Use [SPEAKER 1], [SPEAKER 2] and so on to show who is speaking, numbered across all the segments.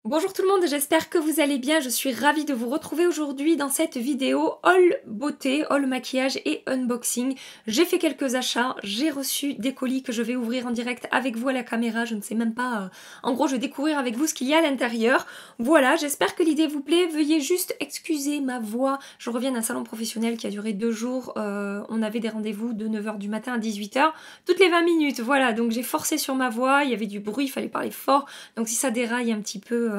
[SPEAKER 1] Bonjour tout le monde, j'espère que vous allez bien. Je suis ravie de vous retrouver aujourd'hui dans cette vidéo haul beauté, haul maquillage et unboxing. J'ai fait quelques achats, j'ai reçu des colis que je vais ouvrir en direct avec vous à la caméra. Je ne sais même pas, en gros je vais découvrir avec vous ce qu'il y a à l'intérieur. Voilà, j'espère que l'idée vous plaît. Veuillez juste excuser ma voix. Je reviens d'un salon professionnel qui a duré 2 jours. On avait des rendez-vous de 9 h du matin à 18 h, toutes les 20 minutes. Voilà, donc j'ai forcé sur ma voix, il y avait du bruit, il fallait parler fort. Donc si ça déraille un petit peu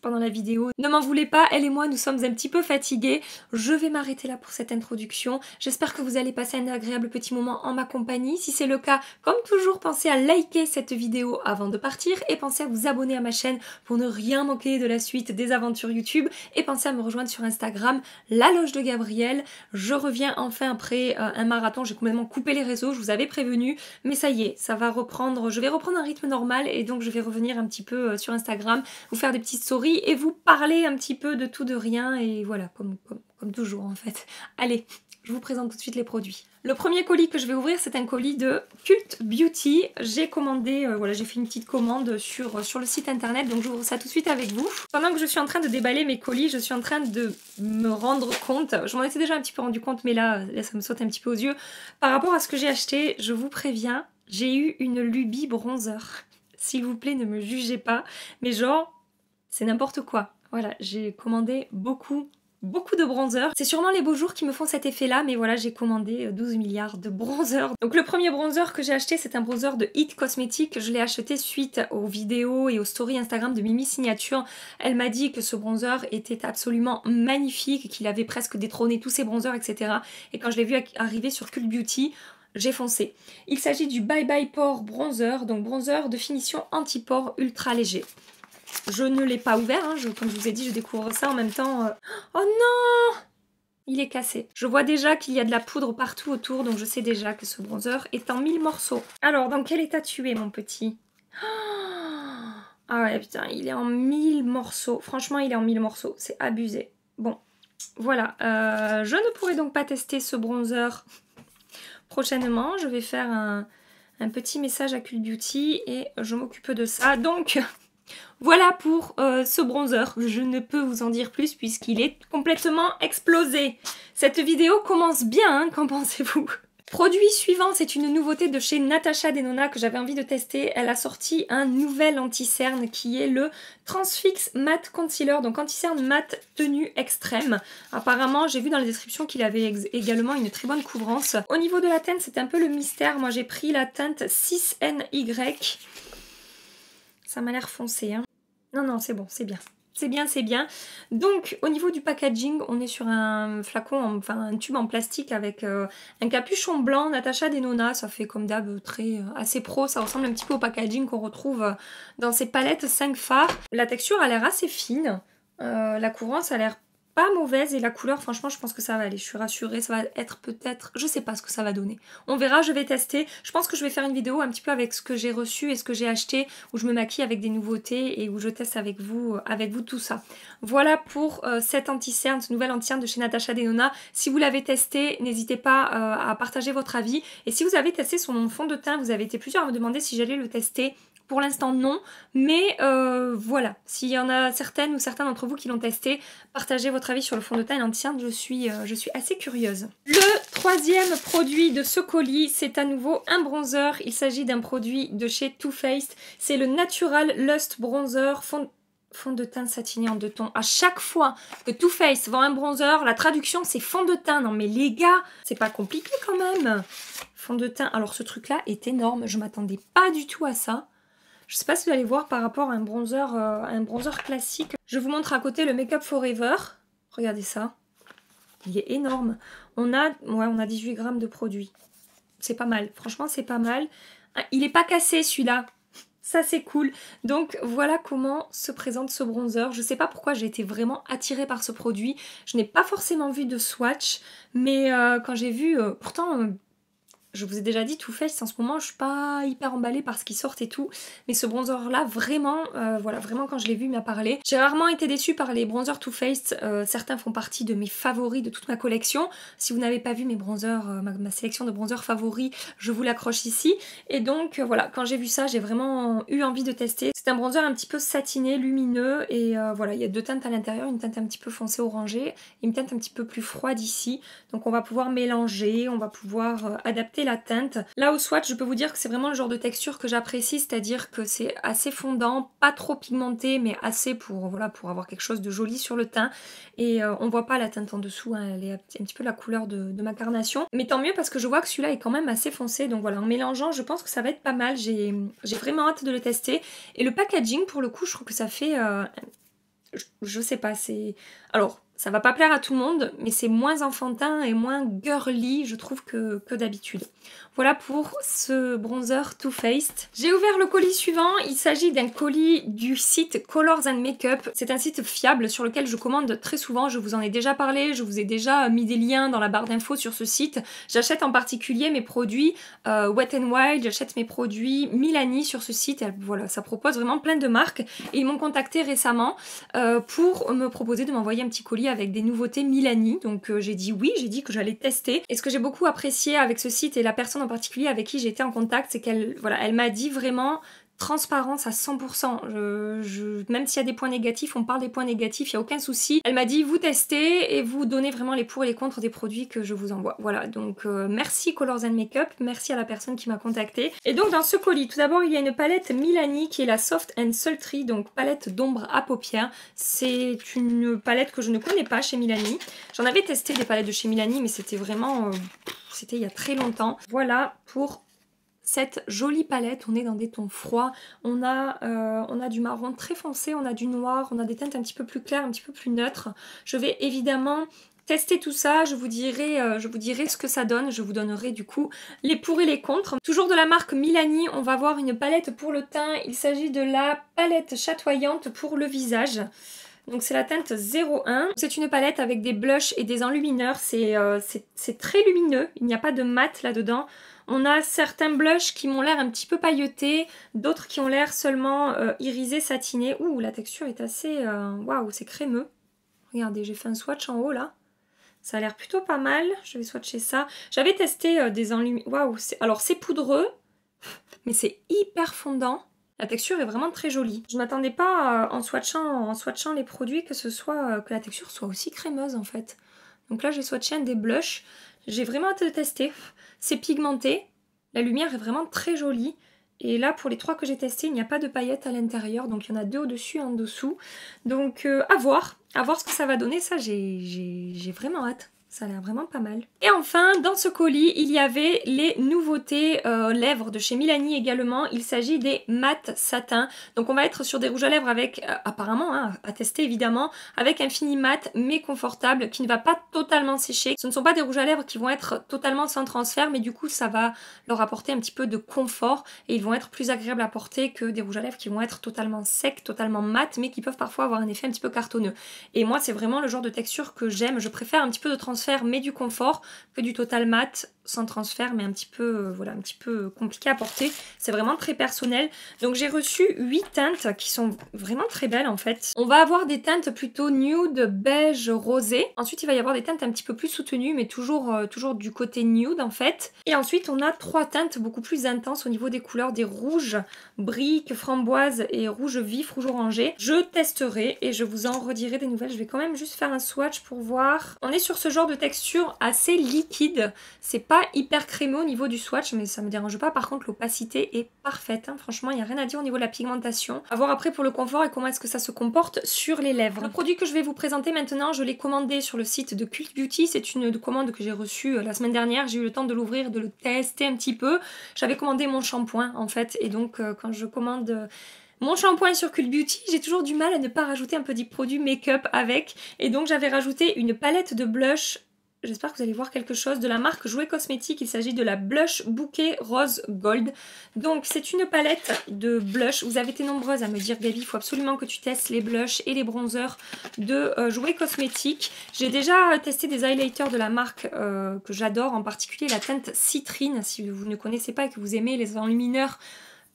[SPEAKER 1] pendant la vidéo, ne m'en voulez pas, elle et moi nous sommes un petit peu fatigués. Je vais m'arrêter là pour cette introduction. J'espère que vous allez passer un agréable petit moment en ma compagnie. Si c'est le cas, comme toujours, pensez à liker cette vidéo avant de partir et pensez à vous abonner à ma chaîne pour ne rien manquer de la suite des aventures YouTube et pensez à me rejoindre sur Instagram, La Loge de Gabrielle. Je reviens enfin après un marathon, j'ai complètement coupé les réseaux, je vous avais prévenu, mais ça y est, ça va reprendre, je vais reprendre un rythme normal et donc je vais revenir un petit peu sur Instagram, vous faire des petites stories et vous parler un petit peu de tout, de rien, et voilà, comme toujours en fait. Allez, je vous présente tout de suite les produits. Le premier colis que je vais ouvrir, c'est un colis de Cult Beauty. J'ai commandé, voilà, j'ai fait une petite commande sur le site internet, donc j'ouvre ça tout de suite avec vous. Pendant que je suis en train de déballer mes colis, je suis en train de me rendre compte, je m'en étais déjà un petit peu rendu compte, mais là ça me saute un petit peu aux yeux. Par rapport à ce que j'ai acheté, je vous préviens, j'ai eu une lubie bronzer. S'il vous plaît, ne me jugez pas, mais genre, c'est n'importe quoi. Voilà, j'ai commandé beaucoup de bronzers. C'est sûrement les beaux jours qui me font cet effet-là, mais voilà, j'ai commandé 12 milliards de bronzers. Donc le premier bronzer que j'ai acheté, c'est un bronzer de It Cosmetics. Je l'ai acheté suite aux vidéos et aux stories Instagram de Mimi Signature. Elle m'a dit que ce bronzer était absolument magnifique, qu'il avait presque détrôné tous ses bronzers, etc. Et quand je l'ai vu arriver sur Cult Beauty, j'ai foncé. Il s'agit du Bye Bye Pore Bronzer, donc bronzer de finition anti-pore ultra léger. Je ne l'ai pas ouvert, hein, comme je vous ai dit, je découvre ça en même temps. Oh non! Il est cassé. Je vois déjà qu'il y a de la poudre partout autour, donc je sais déjà que ce bronzer est en 1000 morceaux. Alors, dans quel état tu es, mon petit? Ah ouais, putain, il est en 1000 morceaux. Franchement, il est en 1000 morceaux. C'est abusé. Bon, voilà. Je ne pourrai donc pas tester ce bronzer prochainement. Je vais faire un petit message à Cult Beauty et je m'occupe de ça. Donc... voilà pour ce bronzer, je ne peux vous en dire plus puisqu'il est complètement explosé. Cette vidéo commence bien, hein, qu'en pensez-vous? Produit suivant, c'est une nouveauté de chez Natasha Denona que j'avais envie de tester. Elle a sorti un nouvel anti-cerne qui est le Transfix Matte Concealer, donc anti-cerne matte tenue extrême. Apparemment, j'ai vu dans la description qu'il avait également une très bonne couvrance. Au niveau de la teinte, c'est un peu le mystère. Moi, j'ai pris la teinte 6NY. Ça m'a l'air foncé, hein. Non, non, c'est bon, c'est bien. C'est bien, c'est bien. Donc, au niveau du packaging, on est sur un flacon, enfin un tube en plastique avec un capuchon blanc, Natasha Denona. Ça fait comme d'hab assez pro. Ça ressemble un petit peu au packaging qu'on retrouve dans ces palettes 5 fards. La texture a l'air assez fine. La couvrance a l'air pas mauvaise et la couleur, franchement, je pense que ça va aller. Je suis rassurée. Ça va être peut-être... Je sais pas ce que ça va donner. On verra, je vais tester. Je pense que je vais faire une vidéo un petit peu avec ce que j'ai reçu et ce que j'ai acheté, où je me maquille avec des nouveautés et où je teste avec vous tout ça. Voilà pour cette anti-cerne, ce nouvel anti-cerne de chez Natasha Denona. Si vous l'avez testé, n'hésitez pas à partager votre avis. Et si vous avez testé son fond de teint, vous avez été plusieurs à me demander si j'allais le tester. Pour l'instant non, mais voilà, s'il y en a certaines ou certains d'entre vous qui l'ont testé, partagez votre avis sur le fond de teint et l'anti-cerne, je suis assez curieuse. Le troisième produit de ce colis, c'est à nouveau un bronzer. Il s'agit d'un produit de chez Too Faced, c'est le Natural Lust Bronzer fond de teint satiné en 2 tons. À chaque fois que Too Faced vend un bronzer, la traduction c'est fond de teint. Non mais les gars, c'est pas compliqué quand même. Fond de teint, alors ce truc là est énorme, je m'attendais pas du tout à ça. Je sais pas si vous allez voir par rapport à un bronzer classique. Je vous montre à côté le Make Up Forever. Regardez ça. Il est énorme. On a 18 grammes de produit. C'est pas mal. Franchement, c'est pas mal. Il est pas cassé celui-là. Ça, c'est cool. Donc, voilà comment se présente ce bronzer. Je sais pas pourquoi j'ai été vraiment attirée par ce produit. Je n'ai pas forcément vu de swatch. Mais quand j'ai vu... pourtant... je vous ai déjà dit, Too Faced en ce moment je suis pas hyper emballée par ce qui sort et tout, mais ce bronzer là vraiment, voilà, vraiment quand je l'ai vu il m'a parlé. J'ai rarement été déçue par les bronzers Too Faced, certains font partie de mes favoris de toute ma collection. Si vous n'avez pas vu mes bronzers, ma sélection de bronzers favoris, je vous l'accroche ici. Et donc voilà, quand j'ai vu ça j'ai vraiment eu envie de tester. C'est un bronzer un petit peu satiné, lumineux et voilà, il y a deux teintes à l'intérieur, une teinte un petit peu foncée orangée et une teinte un petit peu plus froide ici. Donc on va pouvoir mélanger, on va pouvoir adapter la teinte. Là au swatch je peux vous dire que c'est vraiment le genre de texture que j'apprécie, c'est-à-dire que c'est assez fondant, pas trop pigmenté mais assez pour, voilà, pour avoir quelque chose de joli sur le teint. Et on voit pas la teinte en dessous, hein, elle est un petit peu la couleur de ma carnation. Mais tant mieux parce que je vois que celui-là est quand même assez foncé, donc voilà, en mélangeant je pense que ça va être pas mal, j'ai vraiment hâte de le tester. Et le packaging pour le coup je trouve que ça fait, je sais pas, c'est... Alors... ça va pas plaire à tout le monde, mais c'est moins enfantin et moins girly, je trouve, que d'habitude. Voilà pour ce bronzer Too Faced. J'ai ouvert le colis suivant. Il s'agit d'un colis du site Colors and Makeup. C'est un site fiable sur lequel je commande très souvent. Je vous en ai déjà parlé, je vous ai déjà mis des liens dans la barre d'infos sur ce site. J'achète en particulier mes produits Wet n Wild, j'achète mes produits Milani sur ce site. Et voilà, ça propose vraiment plein de marques. Et ils m'ont contacté récemment pour me proposer de m'envoyer un petit colis avec des nouveautés Milani. Donc j'ai dit oui, j'ai dit que j'allais tester. Et ce que j'ai beaucoup apprécié avec ce site et la personne en particulier avec qui j'étais en contact, c'est qu'elle, voilà, elle m'a dit vraiment transparence à 100%. Même s'il y a des points négatifs, on parle des points négatifs, il n'y a aucun souci. Elle m'a dit vous testez et vous donnez vraiment les pour et les contre des produits que je vous envoie. Voilà, donc merci Colors and Makeup, merci à la personne qui m'a contactée. Et donc dans ce colis, tout d'abord il y a une palette Milani qui est la Soft and Sultry, donc palette d'ombre à paupières. C'est une palette que je ne connais pas chez Milani. J'en avais testé des palettes de chez Milani, mais c'était vraiment... c'était il y a très longtemps. Voilà pour cette jolie palette. On est dans des tons froids, on a du marron très foncé, on a du noir, on a des teintes un petit peu plus claires, un petit peu plus neutres. Je vais évidemment tester tout ça, je vous dirai ce que ça donne, je vous donnerai du coup les pour et les contre. Toujours de la marque Milani, on va voir une palette pour le teint, il s'agit de la palette chatoyante pour le visage. Donc c'est la teinte 01. C'est une palette avec des blushs et des enlumineurs, c'est très lumineux, il n'y a pas de mat là-dedans. On a certains blushs qui m'ont l'air un petit peu pailletés, d'autres qui ont l'air seulement irisés, satinés. Ouh, la texture est assez... waouh, c'est crémeux. Regardez, j'ai fait un swatch en haut là. Ça a l'air plutôt pas mal. Je vais swatcher ça. J'avais testé des enlumineurs. Waouh, alors c'est poudreux, mais c'est hyper fondant. La texture est vraiment très jolie. Je m'attendais pas en swatchant les produits que la texture soit aussi crémeuse en fait. Donc là j'ai swatché un des blushs. J'ai vraiment hâte de tester. C'est pigmenté. La lumière est vraiment très jolie. Et là pour les trois que j'ai testés, il n'y a pas de paillettes à l'intérieur. Donc il y en a deux au-dessus et en dessous. Donc à voir ce que ça va donner. Ça j'ai vraiment hâte. Ça a l'air vraiment pas mal. Et enfin, dans ce colis, il y avait les nouveautés lèvres de chez Milani également. Il s'agit des mat satin. Donc on va être sur des rouges à lèvres avec, apparemment, hein, à tester évidemment, avec un fini mat mais confortable qui ne va pas totalement sécher. Ce ne sont pas des rouges à lèvres qui vont être totalement sans transfert, mais du coup ça va leur apporter un petit peu de confort et ils vont être plus agréables à porter que des rouges à lèvres qui vont être totalement secs, totalement mat, mais qui peuvent parfois avoir un effet un petit peu cartonneux. Et moi c'est vraiment le genre de texture que j'aime. Je préfère un petit peu de transfert mais du confort que du total mat sans transfert mais un petit peu voilà, un petit peu compliqué à porter. C'est vraiment très personnel. Donc j'ai reçu 8 teintes qui sont vraiment très belles en fait. On va avoir des teintes plutôt nude, beige, rosé. Ensuite il va y avoir des teintes un petit peu plus soutenues mais toujours du côté nude en fait. Et ensuite on a 3 teintes beaucoup plus intenses au niveau des couleurs, des rouges, briques, framboise et rouge vif, rouge orangé. Je testerai et je vous en redirai des nouvelles. Je vais quand même juste faire un swatch pour voir. On est sur ce genre de texture assez liquide. C'est pas hyper crémeux au niveau du swatch, mais ça me dérange pas. Par contre, l'opacité est parfaite. Hein. Franchement, il n'y a rien à dire au niveau de la pigmentation. À voir après pour le confort et comment est-ce que ça se comporte sur les lèvres. Le produit que je vais vous présenter maintenant, je l'ai commandé sur le site de Cult Beauty. C'est une commande que j'ai reçue la semaine dernière. J'ai eu le temps de l'ouvrir, de le tester un petit peu. J'avais commandé mon shampoing en fait. Et donc, quand je commande... mon shampoing sur Cult Beauty, j'ai toujours du mal à ne pas rajouter un petit produit make-up avec. Et donc j'avais rajouté une palette de blush J'espère que vous allez voir quelque chose de la marque Jouet Cosmétique. Il s'agit de la Blush Bouquet Rose Gold. Donc c'est une palette de blush. Vous avez été nombreuses à me dire Gabi, il faut absolument que tu testes les blushs et les bronzers de Jouet Cosmétique. J'ai déjà testé des highlighters de la marque que j'adore, en particulier la teinte Citrine. Si vous ne connaissez pas et que vous aimez les enlumineurs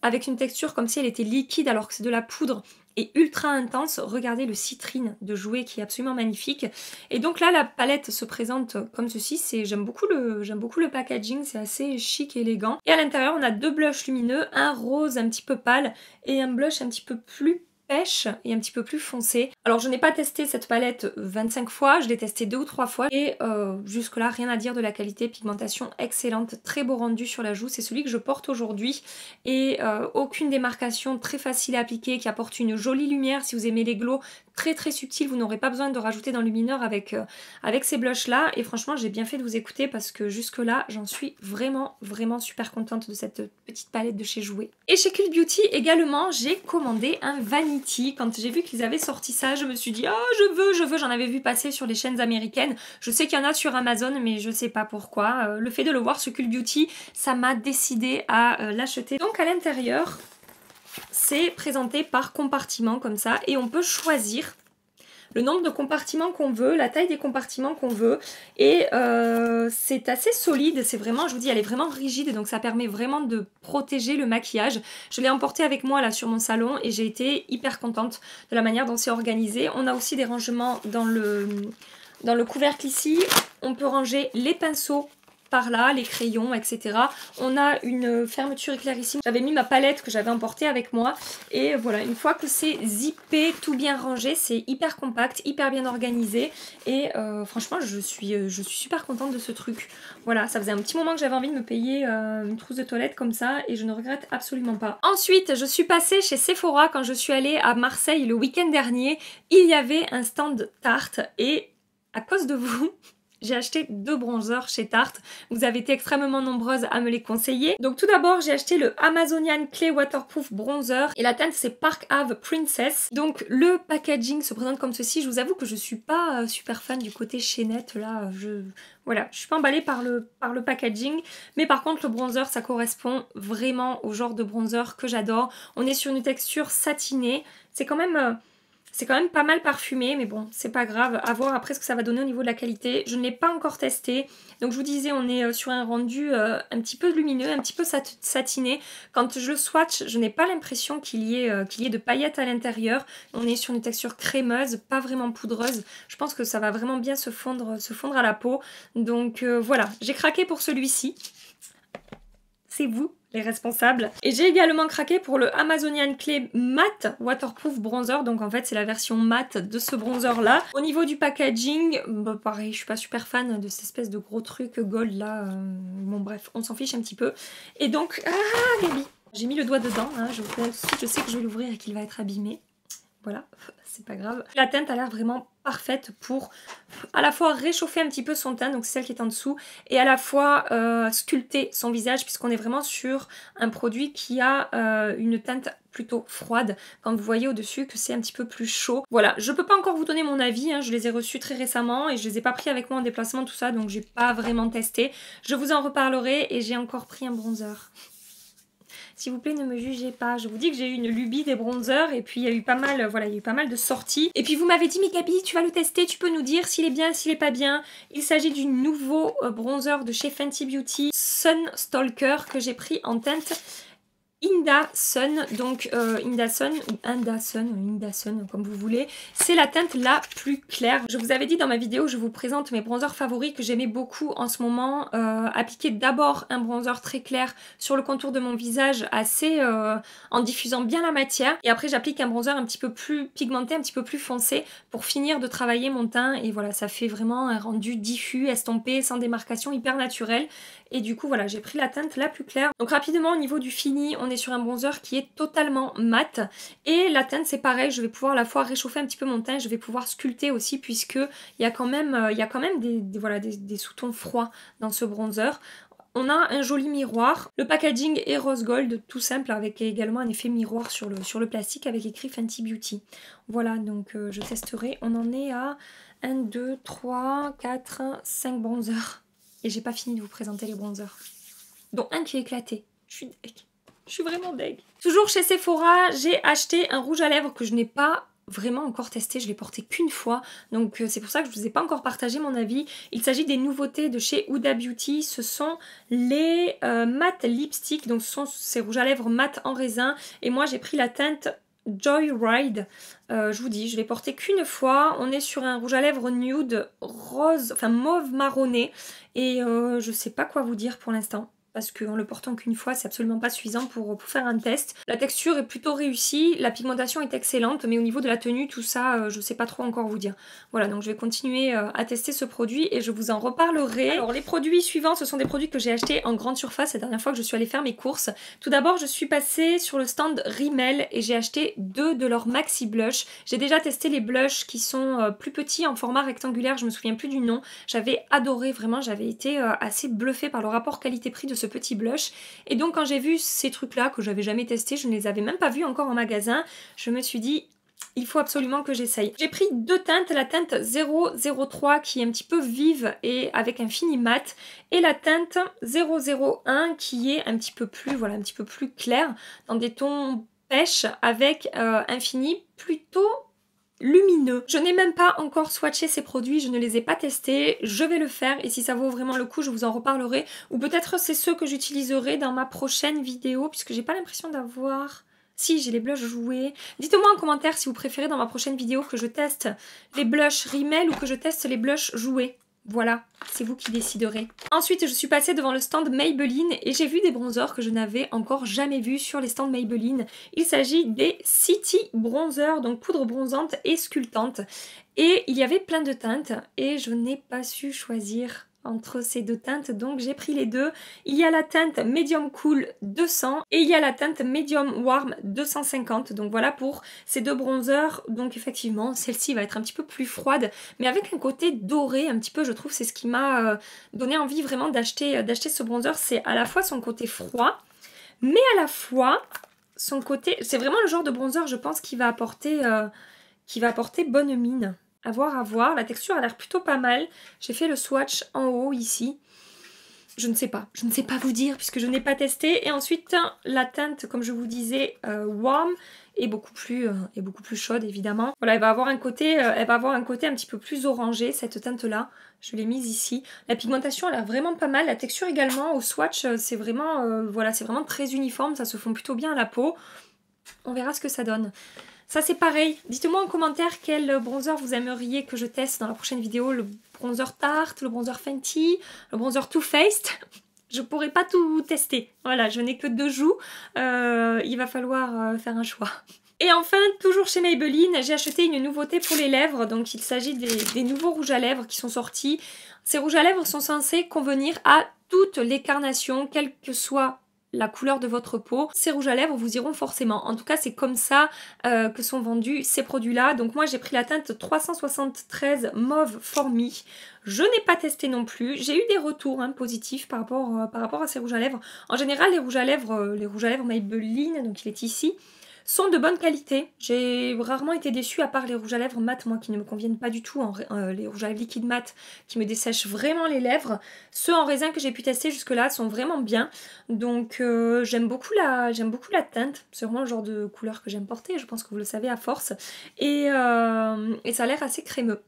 [SPEAKER 1] avec une texture comme si elle était liquide alors que c'est de la poudre et ultra intense, regardez le Citrine de Jouet qui est absolument magnifique. Et donc là la palette se présente comme ceci, j'aime beaucoup le packaging, c'est assez chic et élégant. Et à l'intérieur on a deux blushs lumineux, un rose un petit peu pâle et un blush un petit peu plus pêche et un petit peu plus foncé. Alors je n'ai pas testé cette palette 25 fois, je l'ai testée 2 ou 3 fois et jusque là rien à dire de la qualité, pigmentation excellente, très beau rendu sur la joue, c'est celui que je porte aujourd'hui et aucune démarcation, très facile à appliquer, qui apporte une jolie lumière. Si vous aimez les glows très subtils, vous n'aurez pas besoin de rajouter d'enlumineur avec ces blushs là et franchement j'ai bien fait de vous écouter parce que jusque là j'en suis vraiment super contente de cette petite palette de chez Jouet. Et chez Cult Beauty également j'ai commandé un Vanity. Quand j'ai vu qu'ils avaient sorti ça je me suis dit oh je veux, j'en avais vu passer sur les chaînes américaines, je sais qu'il y en a sur Amazon mais je sais pas pourquoi, le fait de le voir sur Cult Beauty ça m'a décidé à l'acheter. Donc à l'intérieur c'est présenté par compartiment comme ça et on peut choisir le nombre de compartiments qu'on veut, la taille des compartiments qu'on veut et c'est assez solide, c'est vraiment, je vous dis, elle est vraiment rigide donc ça permet vraiment de protéger le maquillage. Je l'ai emporté avec moi là sur mon salon et j'ai été hyper contente de la manière dont c'est organisé. On a aussi des rangements dans le couvercle ici, on peut ranger les pinceaux par là, les crayons, etc. On a une fermeture éclairissime. J'avais mis ma palette que j'avais emportée avec moi. Et voilà, une fois que c'est zippé, tout bien rangé, c'est hyper compact, hyper bien organisé. Et franchement, je suis super contente de ce truc. Voilà, ça faisait un petit moment que j'avais envie de me payer une trousse de toilette comme ça. Et je ne regrette absolument pas. Ensuite, je suis passée chez Sephora quand je suis allée à Marseille le week-end dernier. Il y avait un stand Tarte. Et à cause de vous... j'ai acheté 2 bronzers chez Tarte. Vous avez été extrêmement nombreuses à me les conseiller. Donc tout d'abord, j'ai acheté le Amazonian Clay Waterproof Bronzer. Et la teinte, c'est Park Ave Princess. Donc le packaging se présente comme ceci. Je vous avoue que je suis pas super fan du côté chaînette. Là, voilà, je suis pas emballée par le packaging. Mais par contre, le bronzer, ça correspond vraiment au genre de bronzer que j'adore. On est sur une texture satinée. C'est quand même pas mal parfumé, mais bon, c'est pas grave. À voir après ce que ça va donner au niveau de la qualité. Je ne l'ai pas encore testé. Donc je vous disais, on est sur un rendu un petit peu lumineux, un petit peu satiné. Quand je le swatch, je n'ai pas l'impression qu'il y ait de paillettes à l'intérieur. On est sur une texture crémeuse, pas vraiment poudreuse. Je pense que ça va vraiment bien se fondre à la peau. Donc voilà, j'ai craqué pour celui-ci. C'est vous les responsables. Et j'ai également craqué pour le Amazonian Clay Matte Waterproof Bronzer. Donc en fait c'est la version matte de ce bronzer là. Au niveau du packaging, bah pareil, je suis pas super fan de cette espèce de gros truc gold là. Bon bref, on s'en fiche un petit peu. Et donc, Gabi, j'ai mis le doigt dedans. Hein, je sais que je vais l'ouvrir et qu'il va être abîmé. Voilà, c'est pas grave. La teinte a l'air vraiment parfaite pour à la fois réchauffer un petit peu son teint, donc c'est celle qui est en dessous, et à la fois sculpter son visage, puisqu'on est vraiment sur un produit qui a une teinte plutôt froide, quand vous voyez au-dessus que c'est un petit peu plus chaud. Voilà, je peux pas encore vous donner mon avis, hein, je les ai reçus très récemment et je les ai pas pris avec moi en déplacement, tout ça, donc j'ai pas vraiment testé. Je vous en reparlerai et j'ai encore pris un bronzer. S'il vous plaît, ne me jugez pas. Je vous dis que j'ai eu une lubie des bronzers et puis il y a eu pas mal, voilà, il y a eu pas mal de sorties. Et puis vous m'avez dit, mais Gabi, tu vas le tester, tu peux nous dire s'il est bien, s'il est pas bien. Il s'agit du nouveau bronzer de chez Fenty Beauty, Sun Stalker, que j'ai pris en teinte Inda Sun, donc Inda Sun ou Inda Sun comme vous voulez, c'est la teinte la plus claire. Je vous avais dit dans ma vidéo, je vous présente mes bronzers favoris que j'aimais beaucoup en ce moment, appliquer d'abord un bronzer très clair sur le contour de mon visage assez en diffusant bien la matière et après j'applique un bronzer un petit peu plus pigmenté, un petit peu plus foncé pour finir de travailler mon teint et voilà, ça fait vraiment un rendu diffus, estompé, sans démarcation, hyper naturel. Et du coup voilà, j'ai pris la teinte la plus claire. Donc rapidement au niveau du fini, on est sur un bronzer qui est totalement mat. Et la teinte c'est pareil, je vais pouvoir à la fois réchauffer un petit peu mon teint, je vais pouvoir sculpter aussi puisque il y a quand même des sous-tons froids dans ce bronzer. on a un joli miroir. Le packaging est rose gold, tout simple, avec également un effet miroir sur le plastique avec écrit Fenty Beauty. Voilà, donc je testerai. On en est à 1, 2, 3, 4, 5 bronzers. Et j'ai pas fini de vous présenter les bronzers. Dont un qui est éclaté. Je suis deg. Je suis vraiment deg. Toujours chez Sephora, j'ai acheté un rouge à lèvres que je n'ai pas vraiment encore testé, je l'ai porté qu'une fois, donc c'est pour ça que je ne vous ai pas encore partagé mon avis. Il s'agit des nouveautés de chez Huda Beauty, ce sont les matte lipstick, donc ce sont ces rouges à lèvres mat en raisin, et moi j'ai pris la teinte Joyride. Je vous dis, je l'ai porté qu'une fois. On est sur un rouge à lèvres nude rose, enfin mauve marronné, et je sais pas quoi vous dire pour l'instant. Parce qu'en le portant qu'une fois, c'est absolument pas suffisant pour faire un test. La texture est plutôt réussie, la pigmentation est excellente, mais au niveau de la tenue, tout ça, je sais pas trop encore vous dire. Voilà, donc je vais continuer à tester ce produit et je vous en reparlerai. Alors les produits suivants, ce sont des produits que j'ai achetés en grande surface la dernière fois que je suis allée faire mes courses. Tout d'abord, je suis passée sur le stand Rimmel et j'ai acheté 2 de leurs Maxi Blush. J'ai déjà testé les blushs qui sont plus petits en format rectangulaire, je me souviens plus du nom. J'avais adoré, vraiment, j'avais été assez bluffée par le rapport qualité-prix de ce petit blush, et donc quand j'ai vu ces trucs là que j'avais jamais testé, je ne les avais même pas vus encore en magasin, je me suis dit il faut absolument que j'essaye. J'ai pris 2 teintes, la teinte 003 qui est un petit peu vive et avec un fini mat, et la teinte 001 qui est un petit peu plus, voilà, un petit peu plus clair dans des tons pêche avec un fini plutôt lumineux. Je n'ai même pas encore swatché ces produits, je ne les ai pas testés, je vais le faire et si ça vaut vraiment le coup je vous en reparlerai, ou peut-être c'est ceux que j'utiliserai dans ma prochaine vidéo puisque j'ai pas l'impression d'avoir... Si, j'ai les blushs joués. Dites-moi en commentaire si vous préférez dans ma prochaine vidéo que je teste les blushs Rimmel ou que je teste les blushs joués. Voilà, c'est vous qui déciderez. Ensuite, je suis passée devant le stand Maybelline et j'ai vu des bronzers que je n'avais encore jamais vus sur les stands Maybelline. Il s'agit des City Bronzer, donc poudre bronzante et sculptante. Et il y avait plein de teintes et je n'ai pas su choisir entre ces 2 teintes, donc j'ai pris les 2. Il y a la teinte Medium Cool 200 et il y a la teinte Medium Warm 250. Donc voilà pour ces 2 bronzers. Donc effectivement, celle-ci va être un petit peu plus froide, mais avec un côté doré un petit peu, je trouve. C'est ce qui m'a donné envie vraiment d'acheter ce bronzer. C'est à la fois son côté froid, mais à la fois son côté... C'est vraiment le genre de bronzer, je pense, qui va apporter bonne mine. À voir, la texture a l'air plutôt pas mal. J'ai fait le swatch en haut ici. Je ne sais pas vous dire puisque je n'ai pas testé. Et ensuite la teinte, comme je vous disais, warm est beaucoup plus chaude évidemment. Voilà, elle va avoir un côté un petit peu plus orangé cette teinte là. Je l'ai mise ici. La pigmentation a l'air vraiment pas mal. La texture également au swatch, c'est vraiment voilà, c'est vraiment très uniforme. Ça se fond plutôt bien à la peau. On verra ce que ça donne. Ça c'est pareil, dites-moi en commentaire quel bronzer vous aimeriez que je teste dans la prochaine vidéo. Le bronzer Tarte, le bronzer Fenty, le bronzer Too Faced. Je pourrais pas tout tester, voilà, je n'ai que 2 joues, il va falloir faire un choix. Et enfin, toujours chez Maybelline, j'ai acheté une nouveauté pour les lèvres, donc il s'agit des nouveaux rouges à lèvres qui sont sortis. Ces rouges à lèvres sont censés convenir à toutes les carnations, quelle que soit la couleur de votre peau. Ces rouges à lèvres vous iront forcément. En tout cas, c'est comme ça que sont vendus ces produits-là. Donc moi, j'ai pris la teinte 373 Mauve For Me. Je n'ai pas testé non plus. J'ai eu des retours positifs par rapport à ces rouges à lèvres. En général, les rouges à lèvres Maybelline, donc il est ici, sont de bonne qualité. J'ai rarement été déçue à part les rouges à lèvres mat, moi qui ne me conviennent pas du tout, les rouges à lèvres liquides mat qui me dessèchent vraiment les lèvres. Ceux en raisin que j'ai pu tester jusque là sont vraiment bien. Donc j'aime beaucoup la teinte. C'est vraiment le genre de couleur que j'aime porter, je pense que vous le savez à force. Et ça a l'air assez crémeux.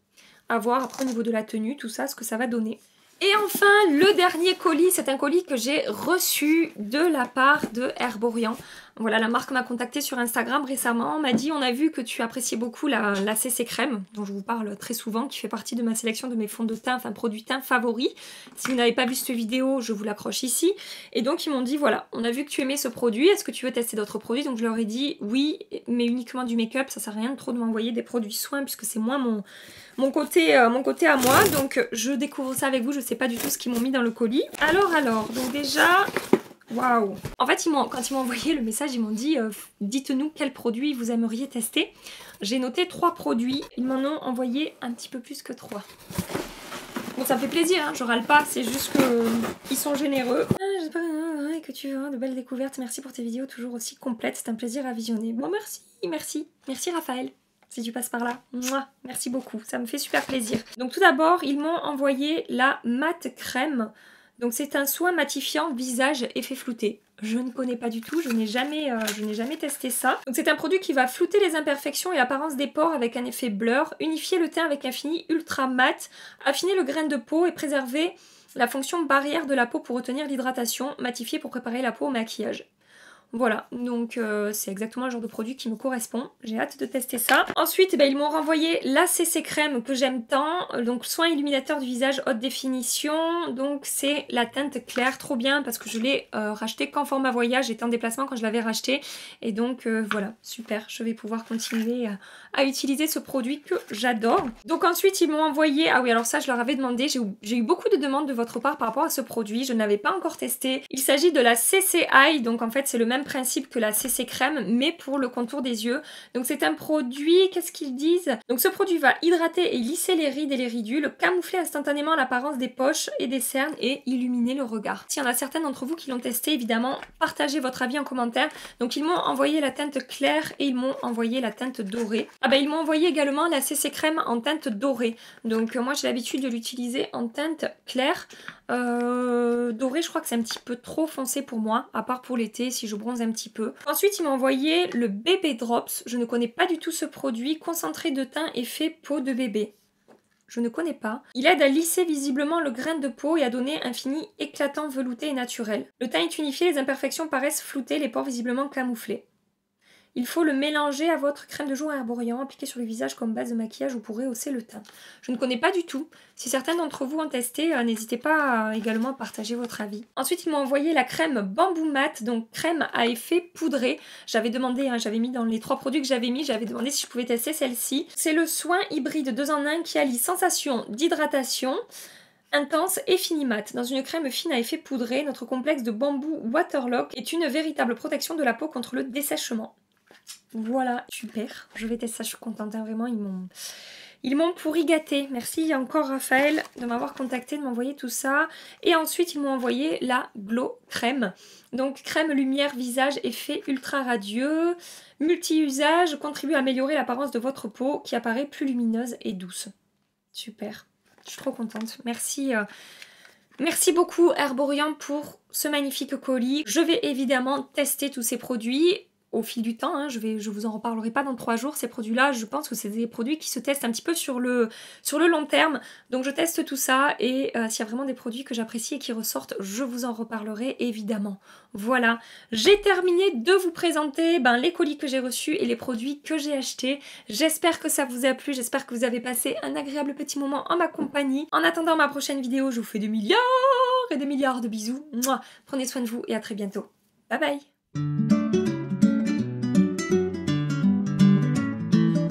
[SPEAKER 1] À voir après au niveau de la tenue, tout ça, ce que ça va donner. Et enfin, le dernier colis, c'est un colis que j'ai reçu de la part de Herborian. Voilà, la marque m'a contacté sur Instagram récemment, m'a dit on a vu que tu appréciais beaucoup la CC Crème, dont je vous parle très souvent, qui fait partie de ma sélection de mes fonds de teint, enfin produits teint favoris. Si vous n'avez pas vu cette vidéo, je vous l'accroche ici. Et donc ils m'ont dit voilà, on a vu que tu aimais ce produit, est-ce que tu veux tester d'autres produits? Donc je leur ai dit oui, mais uniquement du make-up, ça sert à rien trop de m'envoyer des produits soins puisque c'est moins mon côté à moi. Donc je découvre ça avec vous, je sais pas du tout ce qu'ils m'ont mis dans le colis. Alors, donc déjà... Waouh! En fait, quand ils m'ont envoyé le message, ils m'ont dit dites-nous quel produit vous aimeriez tester. J'ai noté 3 produits, ils m'en ont envoyé un petit peu plus que 3. Bon, ça me fait plaisir, hein, je râle pas, c'est juste qu'ils sont généreux. J'espère que tu auras de belles découvertes. Merci pour tes vidéos toujours aussi complètes, c'est un plaisir à visionner. Bon, merci Raphaël. Si tu passes par là. Mouah, merci beaucoup, ça me fait super plaisir. Donc tout d'abord, ils m'ont envoyé la Matte Crème. Donc c'est un soin matifiant visage effet flouté. Je ne connais pas du tout, je n'ai jamais testé ça. Donc c'est un produit qui va flouter les imperfections et l'apparence des pores avec un effet blur, unifier le teint avec un fini ultra mat, affiner le grain de peau et préserver la fonction barrière de la peau pour retenir l'hydratation, matifier pour préparer la peau au maquillage. Voilà, donc c'est exactement le genre de produit qui me correspond. J'ai hâte de tester ça. Ensuite, ils m'ont renvoyé la CC Crème que j'aime tant. Donc, soin illuminateur du visage haute définition. Donc, c'est la teinte claire, trop bien parce que je l'ai racheté qu'en format voyage. J'étais en déplacement quand je l'avais racheté. Et donc, voilà, super. Je vais pouvoir continuer à utiliser ce produit que j'adore. Donc, ensuite, ils m'ont envoyé... Ah oui, alors ça, je leur avais demandé. J'ai eu beaucoup de demandes de votre part par rapport à ce produit. Je ne l'avais pas encore testé. Il s'agit de la CC Eye. Donc, en fait, c'est le même principe que la CC Crème, mais pour le contour des yeux. Donc c'est un produit, qu'est-ce qu'ils disent? Donc ce produit va hydrater et lisser les rides et les ridules, camoufler instantanément l'apparence des poches et des cernes et illuminer le regard. S'il y en a certains d'entre vous qui l'ont testé, évidemment, partagez votre avis en commentaire. Donc ils m'ont envoyé la teinte claire et ils m'ont envoyé la teinte dorée. Ah bah ils m'ont envoyé également la CC Crème en teinte dorée. Donc moi j'ai l'habitude de l'utiliser en teinte claire. Doré, je crois que c'est un petit peu trop foncé pour moi, à part pour l'été si je bronze un petit peu. Ensuite, il m'a envoyé le Bébé Drops. Je ne connais pas du tout ce produit. Concentré de teint effet peau de bébé. Je ne connais pas. Il aide à lisser visiblement le grain de peau et à donner un fini éclatant, velouté et naturel. Le teint est unifié, les imperfections paraissent floutées, les pores visiblement camouflés. Il faut le mélanger à votre crème de jour Herborian, appliquée sur le visage comme base de maquillage ou pour rehausser le teint. Je ne connais pas du tout. Si certains d'entre vous ont testé, n'hésitez pas également à partager votre avis. Ensuite, ils m'ont envoyé la crème Bamboo Matte, donc crème à effet poudré. J'avais demandé, j'avais mis dans les 3 produits que j'avais mis, j'avais demandé si je pouvais tester celle-ci. C'est le soin hybride 2 en 1 qui allie sensation d'hydratation intense et fini mat. Dans une crème fine à effet poudré, notre complexe de bambou Waterlock est une véritable protection de la peau contre le dessèchement. Voilà, super. Je vais tester ça, je suis contente, hein, vraiment, ils m'ont pourri gâté. Merci encore Raphaël de m'avoir contacté, de m'envoyer tout ça. Et ensuite, ils m'ont envoyé la Glow Crème. Donc, crème lumière visage effet ultra radieux, multi-usage, contribue à améliorer l'apparence de votre peau qui apparaît plus lumineuse et douce. Super, je suis trop contente. Merci. Merci beaucoup Herborian pour ce magnifique colis. Je vais évidemment tester tous ces produits au fil du temps, hein. Je vous en reparlerai pas dans 3 jours. Ces produits-là, je pense que c'est des produits qui se testent un petit peu sur le long terme. Donc je teste tout ça et s'il y a vraiment des produits que j'apprécie et qui ressortent, je vous en reparlerai évidemment. Voilà, j'ai terminé de vous présenter les colis que j'ai reçus et les produits que j'ai achetés. J'espère que ça vous a plu, j'espère que vous avez passé un agréable petit moment en ma compagnie. En attendant ma prochaine vidéo, je vous fais des milliards et des milliards de bisous. Mouah. Prenez soin de vous et à très bientôt. Bye bye.